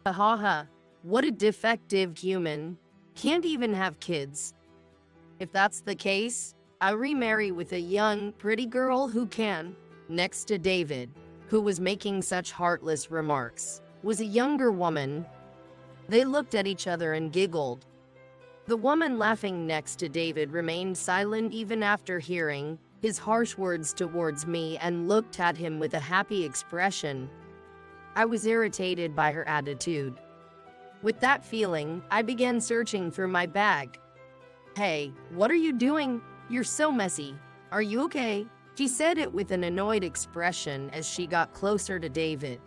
Haha, what a defective human. Can't even have kids. If that's the case, I remarry with a young, pretty girl who can. Next to David, who was making such heartless remarks, was a younger woman. They looked at each other and giggled. The woman laughing next to David remained silent even after hearing his harsh words towards me and looked at him with a happy expression. I was irritated by her attitude. With that feeling, I began searching through my bag. "Hey, what are you doing? You're so messy. Are you okay?" She said it with an annoyed expression as she got closer to David.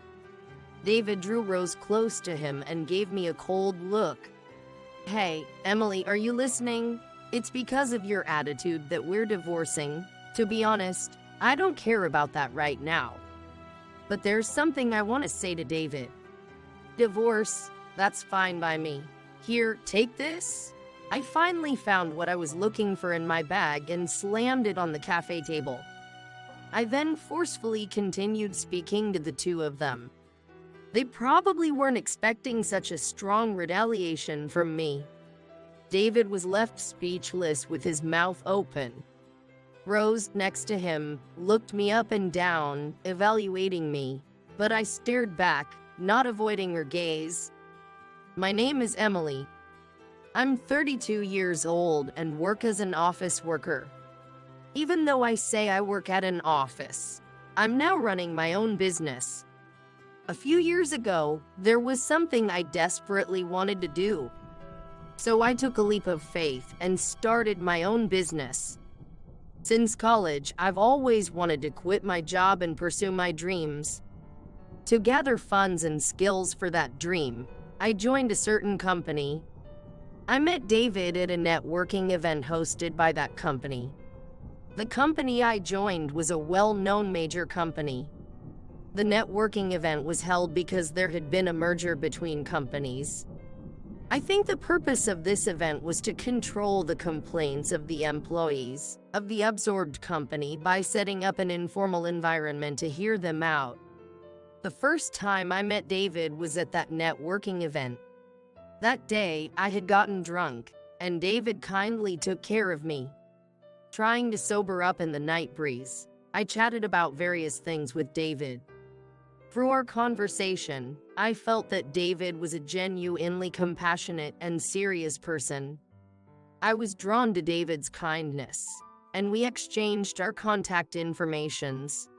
David drew Rose close to him and gave me a cold look. "Hey, Emily, are you listening? It's because of your attitude that we're divorcing. To be honest, I don't care about that right now. But there's something I want to say to David. Divorce, that's fine by me. Here, take this." I finally found what I was looking for in my bag and slammed it on the cafe table. I then forcefully continued speaking to the two of them. They probably weren't expecting such a strong retaliation from me. David was left speechless with his mouth open. Rose, next to him, looked me up and down, evaluating me, but I stared back, not avoiding her gaze. "My name is Emily. I'm 32 years old and work as an office worker. Even though I say I work at an office, I'm now running my own business. A few years ago, there was something I desperately wanted to do. So I took a leap of faith and started my own business. Since college, I've always wanted to quit my job and pursue my dreams. To gather funds and skills for that dream, I joined a certain company. I met David at a networking event hosted by that company. The company I joined was a well-known major company. The networking event was held because there had been a merger between companies. I think the purpose of this event was to control the complaints of the employees of the absorbed company by setting up an informal environment to hear them out. The first time I met David was at that networking event. That day, I had gotten drunk, and David kindly took care of me. Trying to sober up in the night breeze, I chatted about various things with David. Through our conversation, I felt that David was a genuinely compassionate and serious person. I was drawn to David's kindness, and we exchanged our contact informations.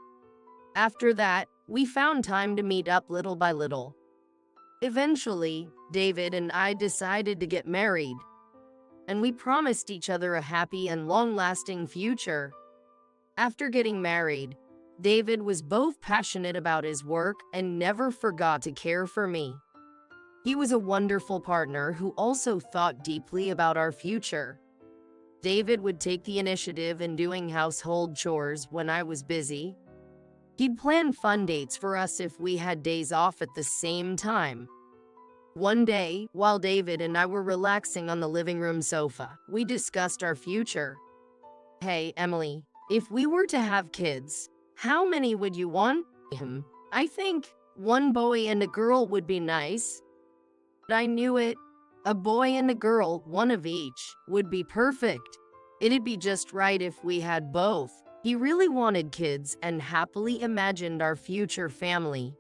After that, we found time to meet up little by little. Eventually, David and I decided to get married, and we promised each other a happy and long-lasting future. After getting married, David was both passionate about his work and never forgot to care for me. He was a wonderful partner who also thought deeply about our future. David would take the initiative in doing household chores when I was busy. He'd plan fun dates for us if we had days off at the same time. One day, while David and I were relaxing on the living room sofa, we discussed our future. "Hey, Emily, if we were to have kids, how many would you want?" "I think one boy and a girl would be nice." I knew it. A boy and a girl, one of each, would be perfect. It'd be just right if we had both. He really wanted kids and happily imagined our future family.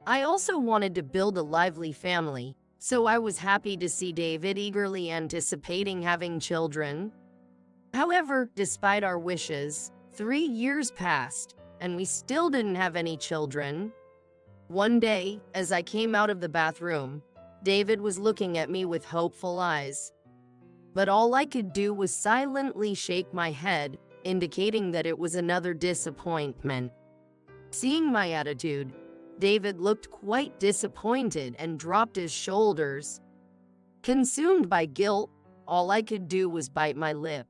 I also wanted to build a lively family, so I was happy to see David eagerly anticipating having children. However, despite our wishes, 3 years passed, and we still didn't have any children. One day, as I came out of the bathroom, David was looking at me with hopeful eyes. But all I could do was silently shake my head, indicating that it was another disappointment. Seeing my attitude, David looked quite disappointed and dropped his shoulders. Consumed by guilt, all I could do was bite my lip.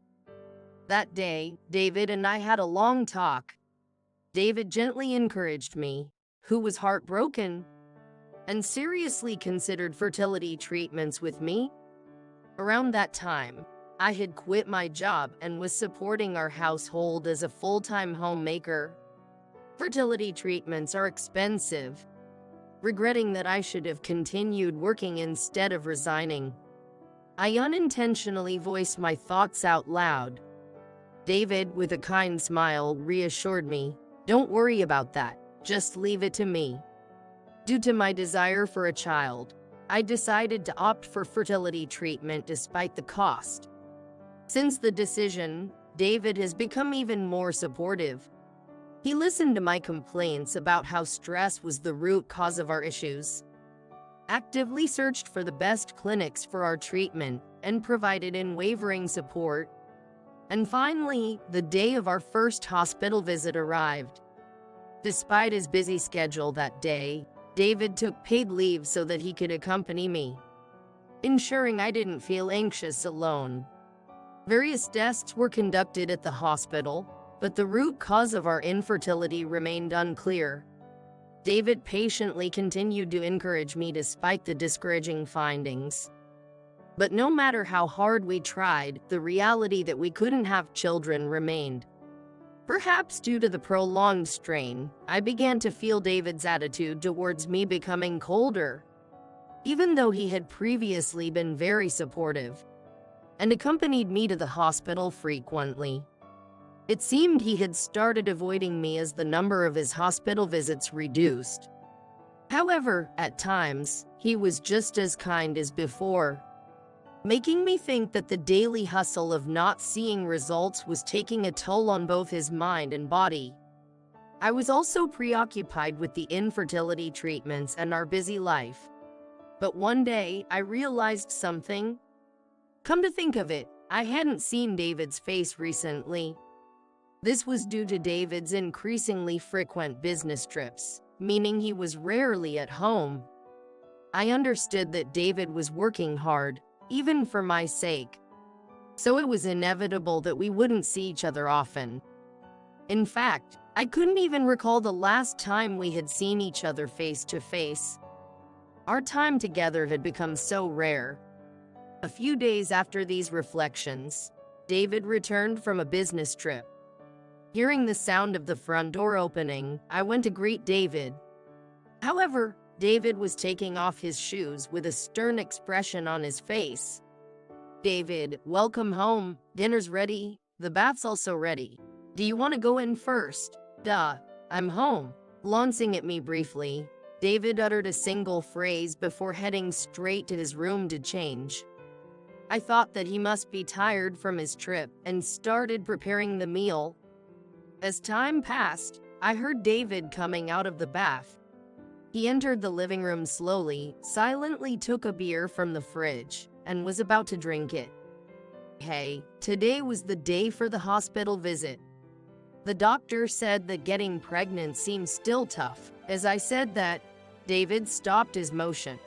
That day, David and I had a long talk. David gently encouraged me, who was heartbroken, and seriously considered fertility treatments with me. Around that time, I had quit my job and was supporting our household as a full-time homemaker. Fertility treatments are expensive. regretting that I should have continued working instead of resigning. I unintentionally voiced my thoughts out loud. David, with a kind smile, reassured me, "Don't worry about that, just leave it to me." Due to my desire for a child, I decided to opt for fertility treatment despite the cost. Since the decision, David has become even more supportive. He listened to my complaints about how stress was the root cause of our issues, actively searched for the best clinics for our treatment, and provided unwavering support. And finally, the day of our first hospital visit arrived. Despite his busy schedule that day, David took paid leave so that he could accompany me, ensuring I didn't feel anxious alone. Various tests were conducted at the hospital, but the root cause of our infertility remained unclear. David patiently continued to encourage me despite the discouraging findings. But no matter how hard we tried, the reality that we couldn't have children remained. Perhaps due to the prolonged strain, I began to feel David's attitude towards me becoming colder, even though he had previously been very supportive and accompanied me to the hospital frequently. It seemed he had started avoiding me as the number of his hospital visits reduced. However, at times, he was just as kind as before, making me think that the daily hustle of not seeing results was taking a toll on both his mind and body. I was also preoccupied with the infertility treatments and our busy life. But one day, I realized something. Come to think of it, I hadn't seen David's face recently. This was due to David's increasingly frequent business trips, meaning he was rarely at home. I understood that David was working hard, even for my sake, so it was inevitable that we wouldn't see each other often. In fact, I couldn't even recall the last time we had seen each other face to face. Our time together had become so rare. A few days after these reflections, David returned from a business trip. Hearing the sound of the front door opening, I went to greet David. However, David was taking off his shoes with a stern expression on his face. "David, welcome home. Dinner's ready. The bath's also ready. Do you want to go in first?" "Duh, I'm home." Glancing at me briefly, David uttered a single phrase before heading straight to his room to change. I thought that he must be tired from his trip and started preparing the meal. As time passed, I heard David coming out of the bath. He entered the living room slowly, silently took a beer from the fridge, and was about to drink it. Hey, today was the day for the hospital visit. The doctor said that getting pregnant seemed still tough. As I said that, David stopped his motion.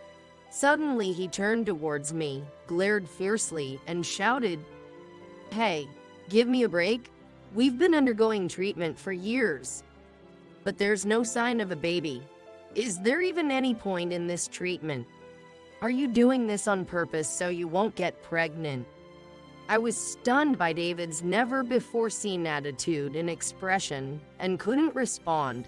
Suddenly he turned towards me, glared fiercely, and shouted, "Hey, give me a break? We've been undergoing treatment for years, but there's no sign of a baby. Is there even any point in this treatment? Are you doing this on purpose so you won't get pregnant?" I was stunned by David's never-before-seen attitude and expression and couldn't respond.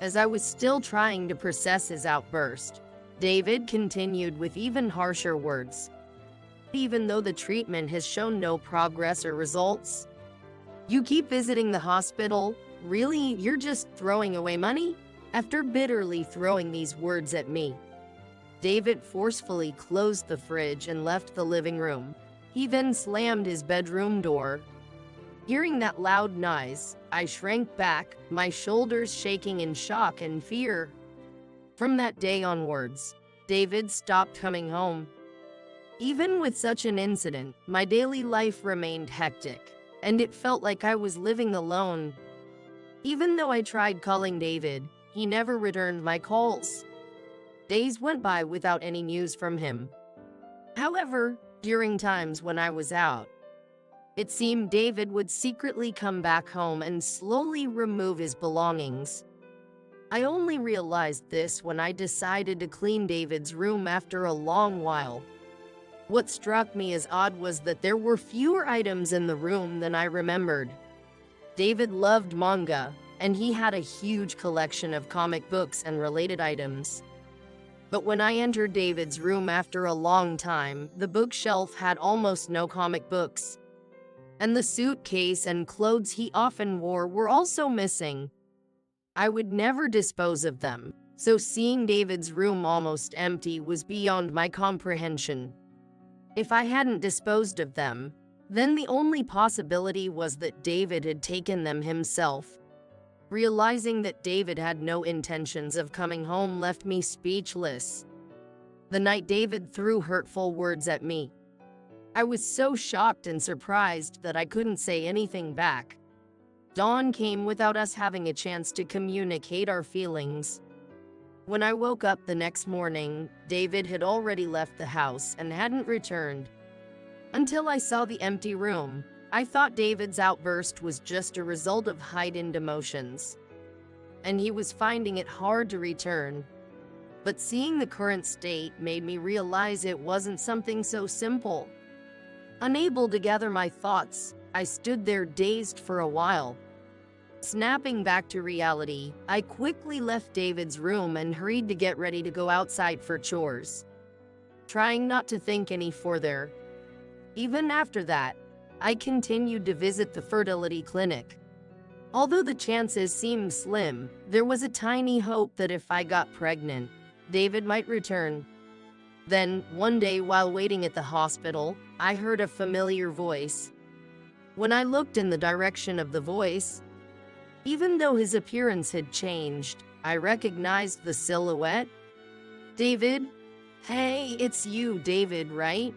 As I was still trying to process his outburst, David continued with even harsher words. "Even though the treatment has shown no progress or results, you keep visiting the hospital? Really, you're just throwing away money?" After bitterly throwing these words at me, David forcefully closed the fridge and left the living room. He then slammed his bedroom door. Hearing that loud noise, I shrank back, my shoulders shaking in shock and fear. From that day onwards, David stopped coming home. Even with such an incident, my daily life remained hectic, and it felt like I was living alone. Even though I tried calling David, he never returned my calls. Days went by without any news from him. However, during times when I was out, it seemed David would secretly come back home and slowly remove his belongings. I only realized this when I decided to clean David's room after a long while. What struck me as odd was that there were fewer items in the room than I remembered. David loved manga, and he had a huge collection of comic books and related items. But when I entered David's room after a long time, the bookshelf had almost no comic books. And the suitcase and clothes he often wore were also missing. I would never dispose of them, so seeing David's room almost empty was beyond my comprehension. If I hadn't disposed of them, then the only possibility was that David had taken them himself. Realizing that David had no intentions of coming home left me speechless. The night David threw hurtful words at me, I was so shocked and surprised that I couldn't say anything back. Dawn came without us having a chance to communicate our feelings. When I woke up the next morning, David had already left the house and hadn't returned. Until I saw the empty room, I thought David's outburst was just a result of heightened emotions, and he was finding it hard to return. But seeing the current state made me realize it wasn't something so simple. Unable to gather my thoughts, I stood there dazed for a while. Snapping back to reality, I quickly left David's room and hurried to get ready to go outside for chores, trying not to think any further. Even after that, I continued to visit the fertility clinic. Although the chances seemed slim, there was a tiny hope that if I got pregnant, David might return. Then, one day while waiting at the hospital, I heard a familiar voice. When I looked in the direction of the voice, even though his appearance had changed, I recognized the silhouette. David? Hey, it's you, David, right?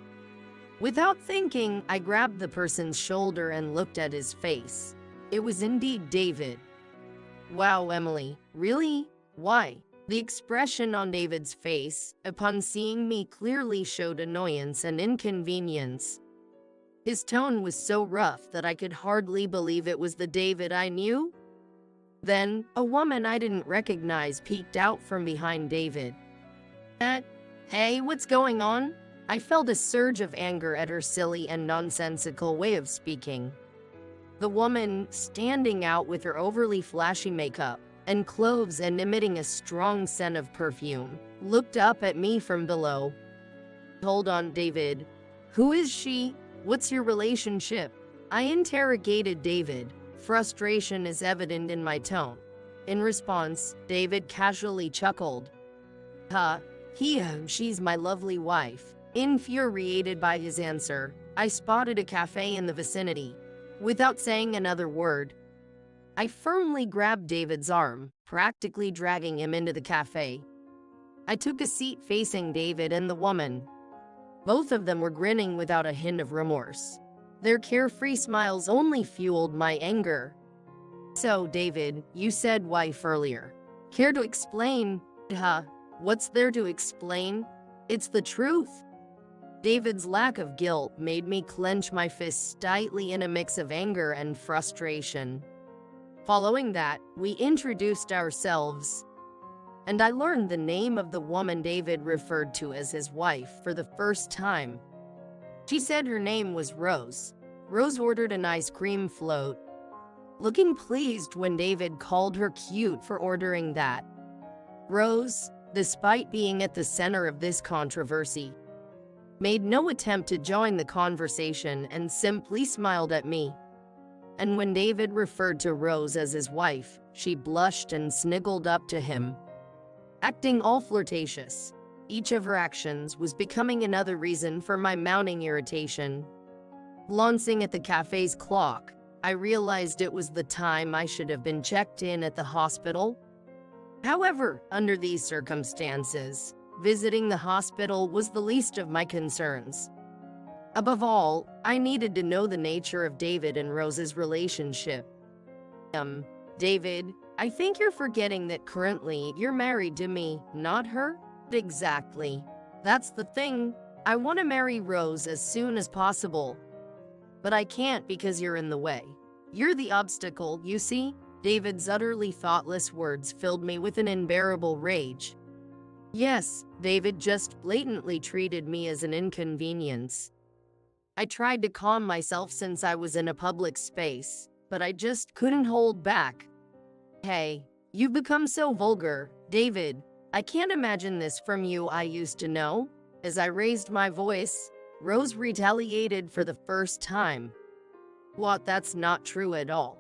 Without thinking, I grabbed the person's shoulder and looked at his face. It was indeed David. Wow, Emily, really? Why? The expression on David's face, upon seeing me, clearly showed annoyance and inconvenience. His tone was so rough that I could hardly believe it was the David I knew. Then, a woman I didn't recognize peeked out from behind David. Hey, what's going on? I felt a surge of anger at her silly and nonsensical way of speaking. The woman, standing out with her overly flashy makeup and clothes and emitting a strong scent of perfume, looked up at me from below. Hold on, David. Who is she? What's your relationship? I interrogated David. Frustration is evident in my tone. In response, David casually chuckled. She's my lovely wife. Infuriated by his answer, I spotted a cafe in the vicinity. Without saying another word, I firmly grabbed David's arm, practically dragging him into the cafe. I took a seat facing David and the woman. Both of them were grinning without a hint of remorse. Their carefree smiles only fueled my anger. So, David, you said wife earlier. Care to explain? What's there to explain? It's the truth. David's lack of guilt made me clench my fists tightly in a mix of anger and frustration. Following that, we introduced ourselves, and I learned the name of the woman David referred to as his wife for the first time. She said her name was Rose. Rose ordered an ice cream float, looking pleased when David called her cute for ordering that. Rose, despite being at the center of this controversy, made no attempt to join the conversation and simply smiled at me. And when David referred to Rose as his wife, she blushed and snuggled up to him, acting all flirtatious. Each of her actions was becoming another reason for my mounting irritation. Glancing at the cafe's clock, I realized it was the time I should have been checked in at the hospital. However, under these circumstances, visiting the hospital was the least of my concerns. Above all, I needed to know the nature of David and Rose's relationship. David, I think you're forgetting that currently you're married to me, not her? Exactly. That's the thing. I want to marry Rose as soon as possible. But I can't because you're in the way. You're the obstacle, you see? David's utterly thoughtless words filled me with an unbearable rage. Yes, David just blatantly treated me as an inconvenience. I tried to calm myself since I was in a public space, but I just couldn't hold back. Hey, you've become so vulgar, David. I can't imagine this from you I used to know. As I raised my voice, Rose retaliated for the first time. What? That's not true at all.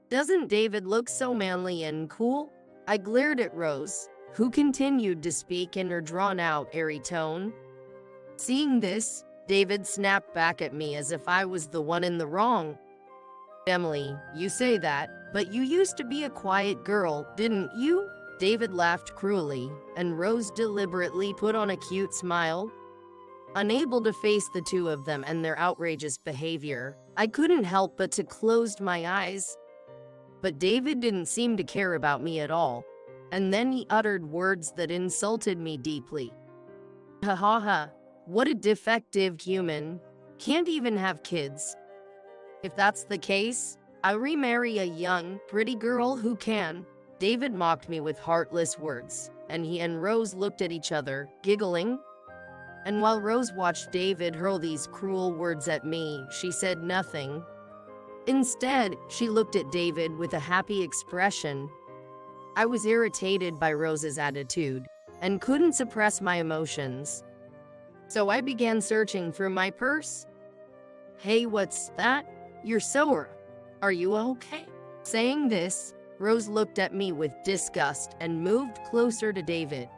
Doesn't David look so manly and cool? I glared at Rose, who continued to speak in her drawn-out, airy tone. Seeing this, David snapped back at me as if I was the one in the wrong. Emily, you say that, but you used to be a quiet girl, didn't you? David laughed cruelly, and Rose deliberately put on a cute smile. Unable to face the two of them and their outrageous behavior, I couldn't help but to close my eyes. But David didn't seem to care about me at all, and then he uttered words that insulted me deeply. Ha ha ha, what a defective human. Can't even have kids. If that's the case, I'll remarry a young, pretty girl who can. David mocked me with heartless words, and he and Rose looked at each other, giggling. And while Rose watched David hurl these cruel words at me, she said nothing. Instead, she looked at David with a happy expression. I was irritated by Rose's attitude, and couldn't suppress my emotions. So I began searching through my purse. Hey, what's that? You're sore. Are you okay? Saying this, Rose looked at me with disgust and moved closer to David.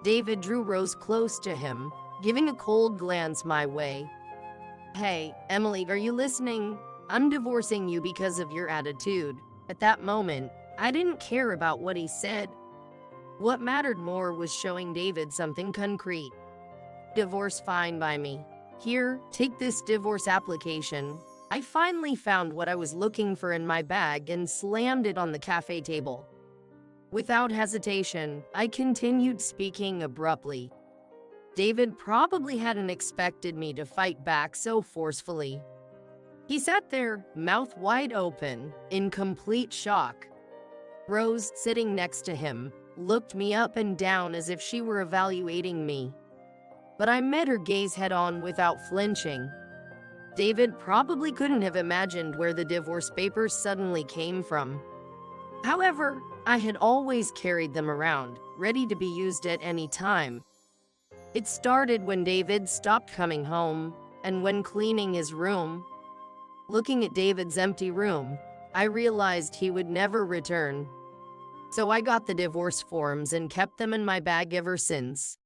David drew Rose close to him, giving a cold glance my way. Hey, Emily, are you listening? I'm divorcing you because of your attitude. At that moment, I didn't care about what he said. What mattered more was showing David something concrete. Divorce fine by me. Here, take this divorce application. I finally found what I was looking for in my bag and slammed it on the cafe table. Without hesitation, I continued speaking abruptly. David probably hadn't expected me to fight back so forcefully. He sat there, mouth wide open, in complete shock. Rose, sitting next to him, looked me up and down as if she were evaluating me. But I met her gaze head-on without flinching. David probably couldn't have imagined where the divorce papers suddenly came from. However, I had always carried them around, ready to be used at any time. It started when David stopped coming home, and when cleaning his room. Looking at David's empty room, I realized he would never return. So I got the divorce forms and kept them in my bag ever since.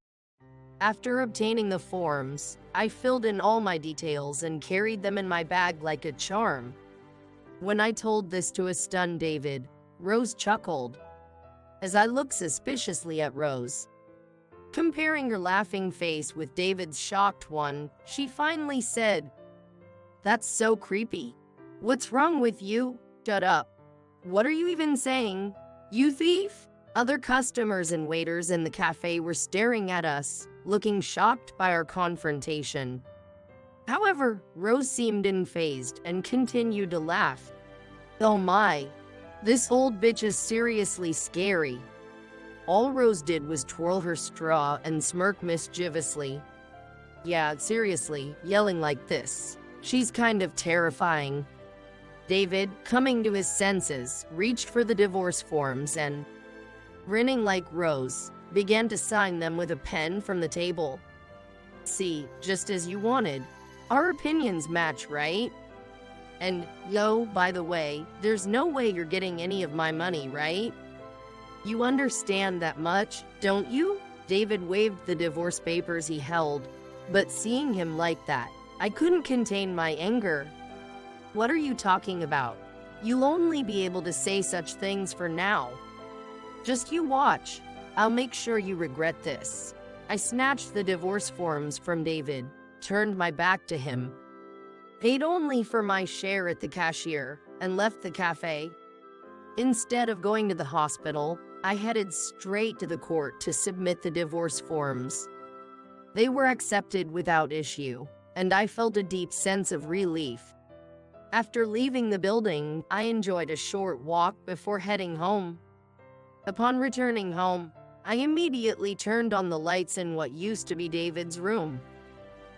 After obtaining the forms, I filled in all my details and carried them in my bag like a charm. When I told this to a stunned David, Rose chuckled. As I looked suspiciously at Rose, comparing her laughing face with David's shocked one, she finally said, "That's so creepy. What's wrong with you? Shut up. What are you even saying? You thief?" Other customers and waiters in the cafe were staring at us, looking shocked by our confrontation. However, Rose seemed unfazed and continued to laugh. Oh my, this old bitch is seriously scary. All Rose did was twirl her straw and smirk mischievously. Yeah, seriously, yelling like this. She's kind of terrifying. David, coming to his senses, reached for the divorce forms and, grinning like Rose, began to sign them with a pen from the table. See, just as you wanted. Our opinions match, right? And, yo, by the way, there's no way you're getting any of my money, right? You understand that much, don't you? David waved the divorce papers he held, but seeing him like that, I couldn't contain my anger. What are you talking about? You'll only be able to say such things for now. Just you watch. I'll make sure you regret this. I snatched the divorce forms from David, turned my back to him, paid only for my share at the cashier, and left the cafe. Instead of going to the hospital, I headed straight to the court to submit the divorce forms. They were accepted without issue, and I felt a deep sense of relief. After leaving the building, I enjoyed a short walk before heading home. Upon returning home, I immediately turned on the lights in what used to be David's room.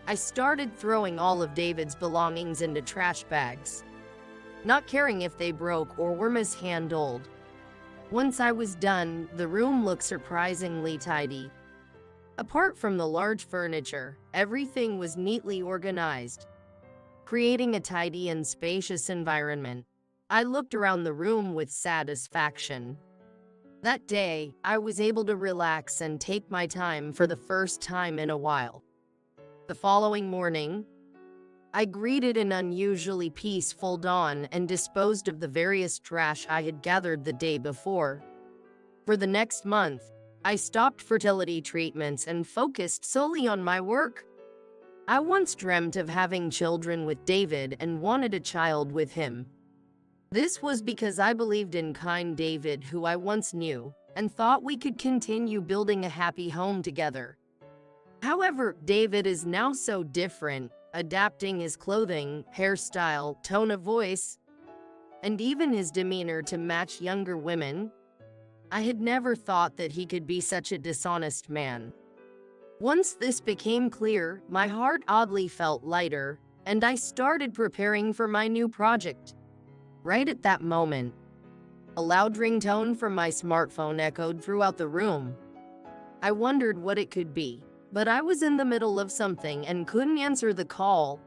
I started throwing all of David's belongings into trash bags, not caring if they broke or were mishandled. Once I was done, the room looked surprisingly tidy. Apart from the large furniture, everything was neatly organized, creating a tidy and spacious environment. I looked around the room with satisfaction. That day, I was able to relax and take my time for the first time in a while. The following morning, I greeted an unusually peaceful dawn and disposed of the various trash I had gathered the day before. For the next month, I stopped fertility treatments and focused solely on my work. I once dreamt of having children with David and wanted a child with him. This was because I believed in kind David, who I once knew, and thought we could continue building a happy home together. However, David is now so different, adapting his clothing, hairstyle, tone of voice, and even his demeanor to match younger women. I had never thought that he could be such a dishonest man. Once this became clear, my heart oddly felt lighter, and I started preparing for my new project. Right at that moment, a loud ringtone from my smartphone echoed throughout the room. I wondered what it could be, but I was in the middle of something and couldn't answer the call.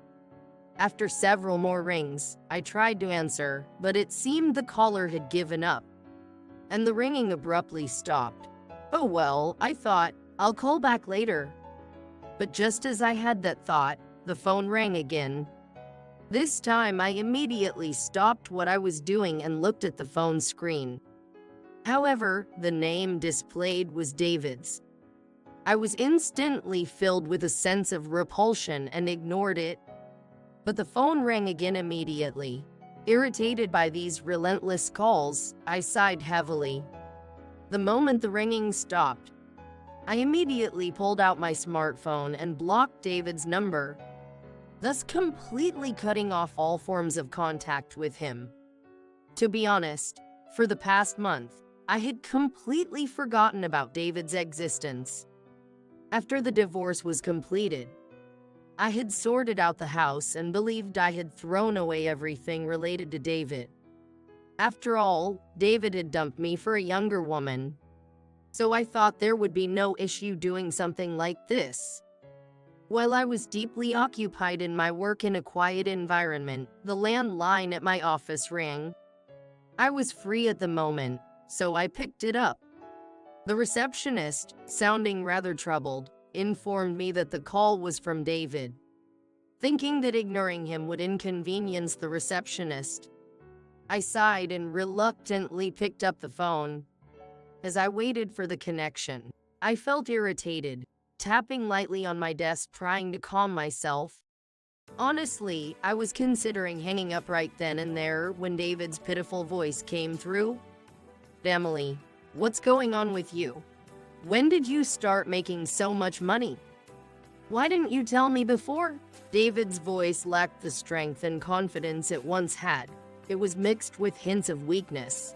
After several more rings, I tried to answer, but it seemed the caller had given up, and the ringing abruptly stopped. Oh well, I thought, I'll call back later. But just as I had that thought, the phone rang again. This time I immediately stopped what I was doing and looked at the phone screen. However, the name displayed was David's. I was instantly filled with a sense of repulsion and ignored it. But the phone rang again immediately. Irritated by these relentless calls, I sighed heavily. The moment the ringing stopped, I immediately pulled out my smartphone and blocked David's number, thus completely cutting off all forms of contact with him. To be honest, for the past month, I had completely forgotten about David's existence. After the divorce was completed, I had sorted out the house and believed I had thrown away everything related to David. After all, David had dumped me for a younger woman, so I thought there would be no issue doing something like this. While I was deeply occupied in my work in a quiet environment, the landline at my office rang. I was free at the moment, so I picked it up. The receptionist, sounding rather troubled, informed me that the call was from David. Thinking that ignoring him would inconvenience the receptionist, I sighed and reluctantly picked up the phone. As I waited for the connection, I felt irritated, tapping lightly on my desk trying to calm myself. Honestly, I was considering hanging up right then and there when David's pitiful voice came through. "Emily, what's going on with you? When did you start making so much money? Why didn't you tell me before?" David's voice lacked the strength and confidence it once had. It was mixed with hints of weakness.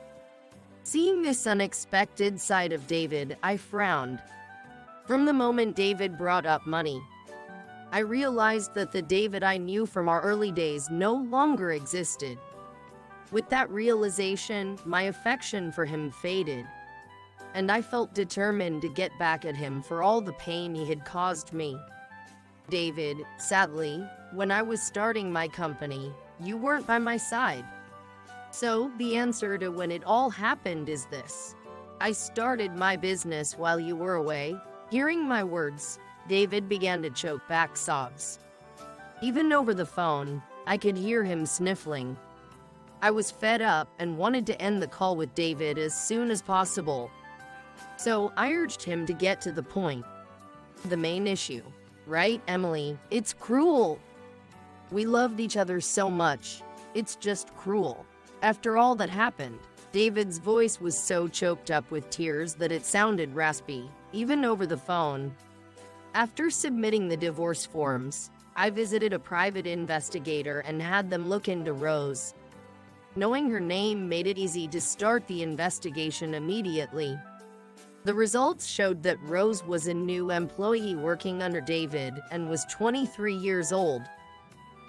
Seeing this unexpected side of David, I frowned. From the moment David brought up money, I realized that the David I knew from our early days no longer existed. With that realization, my affection for him faded, and I felt determined to get back at him for all the pain he had caused me. "David, sadly, when I was starting my company, you weren't by my side. So the answer to when it all happened is this: I started my business while you were away." Hearing my words, David began to choke back sobs. Even over the phone, I could hear him sniffling. I was fed up and wanted to end the call with David as soon as possible. So I urged him to get to the point. "The main issue, right, Emily? It's cruel. We loved each other so much. It's just cruel. After all that happened." David's voice was so choked up with tears that it sounded raspy, even over the phone. After submitting the divorce forms, I visited a private investigator and had them look into Rose. Knowing her name made it easy to start the investigation immediately. The results showed that Rose was a new employee working under David and was 23 years old.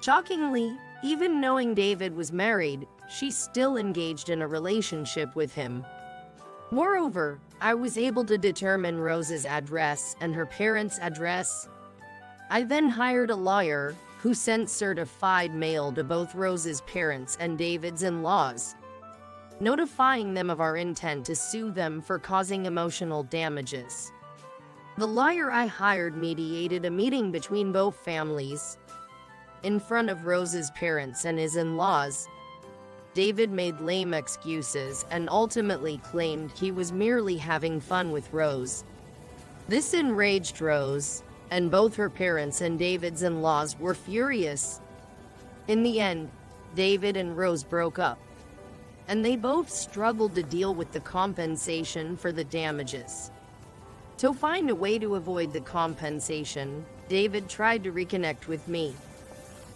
Shockingly, even knowing David was married, she still engaged in a relationship with him. Moreover, I was able to determine Rose's address and her parents' address. I then hired a lawyer who sent certified mail to both Rose's parents and David's in-laws, notifying them of our intent to sue them for causing emotional damages. The lawyer I hired mediated a meeting between both families. In front of Rose's parents and his in-laws, David made lame excuses and ultimately claimed he was merely having fun with Rose. This enraged Rose, and both her parents and David's in-laws were furious. In the end, David and Rose broke up, and they both struggled to deal with the compensation for the damages. To find a way to avoid the compensation, David tried to reconnect with me.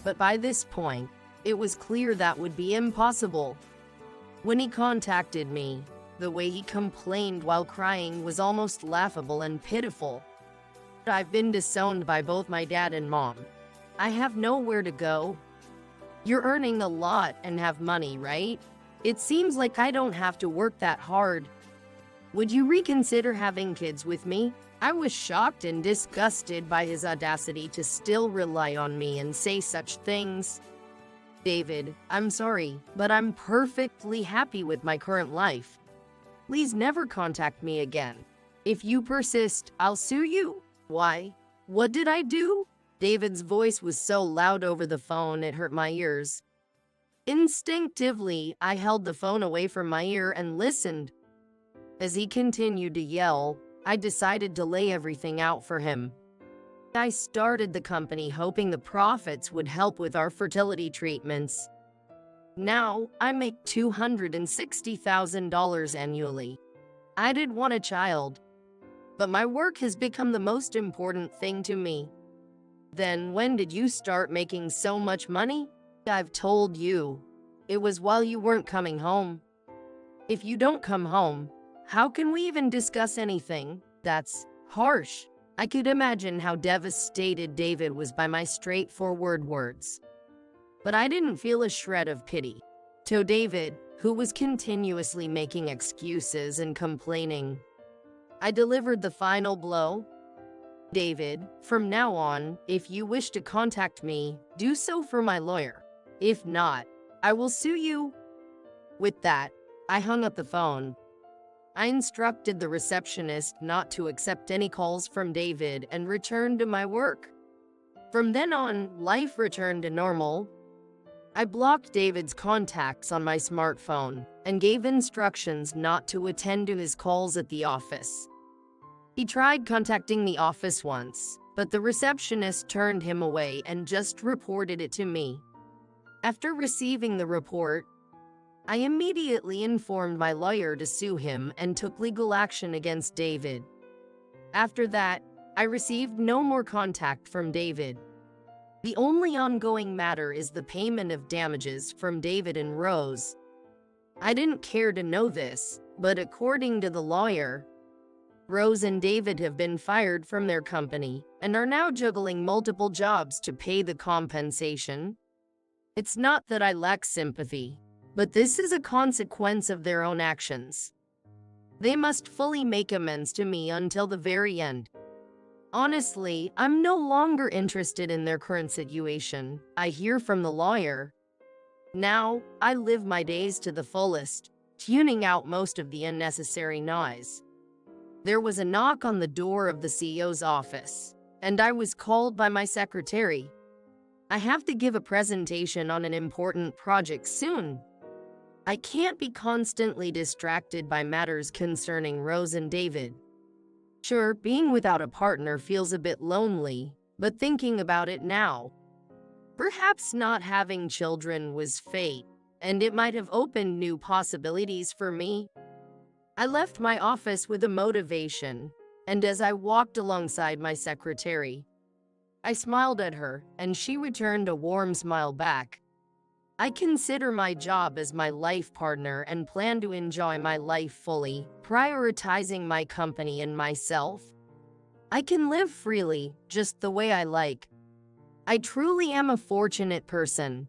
But by this point, it was clear that would be impossible. When he contacted me, the way he complained while crying was almost laughable and pitiful. I've been disowned by both my dad and mom. I have nowhere to go. You're earning a lot and have money, right? It seems like I don't have to work that hard. Would you reconsider having kids with me? I was shocked and disgusted by his audacity to still rely on me and say such things. David, I'm sorry, but I'm perfectly happy with my current life. Please never contact me again. If you persist, I'll sue you. Why? What did I do? David's voice was so loud over the phone it hurt my ears. Instinctively, I held the phone away from my ear and listened. As he continued to yell, I decided to lay everything out for him. I started the company hoping the profits would help with our fertility treatments. Now, I make $260,000 annually. I did want a child, but my work has become the most important thing to me. Then when did you start making so much money? I've told you. It was while you weren't coming home. If you don't come home, how can we even discuss anything? That's harsh. I could imagine how devastated David was by my straightforward words. But I didn't feel a shred of pity. To David, who was continuously making excuses and complaining, I delivered the final blow. David, from now on, if you wish to contact me, do so for my lawyer. If not, I will sue you. With that, I hung up the phone. I instructed the receptionist not to accept any calls from David and returned to my work. From then on, life returned to normal. I blocked David's contacts on my smartphone and gave instructions not to attend to his calls at the office. He tried contacting the office once, but the receptionist turned him away and just reported it to me. After receiving the report, I immediately informed my lawyer to sue him and took legal action against David. After that, I received no more contact from David. The only ongoing matter is the payment of damages from David and Rose. I didn't care to know this, but according to the lawyer, Rose and David have been fired from their company and are now juggling multiple jobs to pay the compensation. It's not that I lack sympathy, but this is a consequence of their own actions. They must fully make amends to me until the very end. Honestly, I'm no longer interested in their current situation, I hear from the lawyer. Now, I live my days to the fullest, tuning out most of the unnecessary noise. There was a knock on the door of the CEO's office, and I was called by my secretary. I have to give a presentation on an important project soon. I can't be constantly distracted by matters concerning Rose and David. Sure, being without a partner feels a bit lonely, but thinking about it now, perhaps not having children was fate, and it might have opened new possibilities for me. I left my office with a motivation, and as I walked alongside my secretary, I smiled at her, and she returned a warm smile back. I consider my job as my life partner and plan to enjoy my life fully, prioritizing my company and myself. I can live freely, just the way I like. I truly am a fortunate person.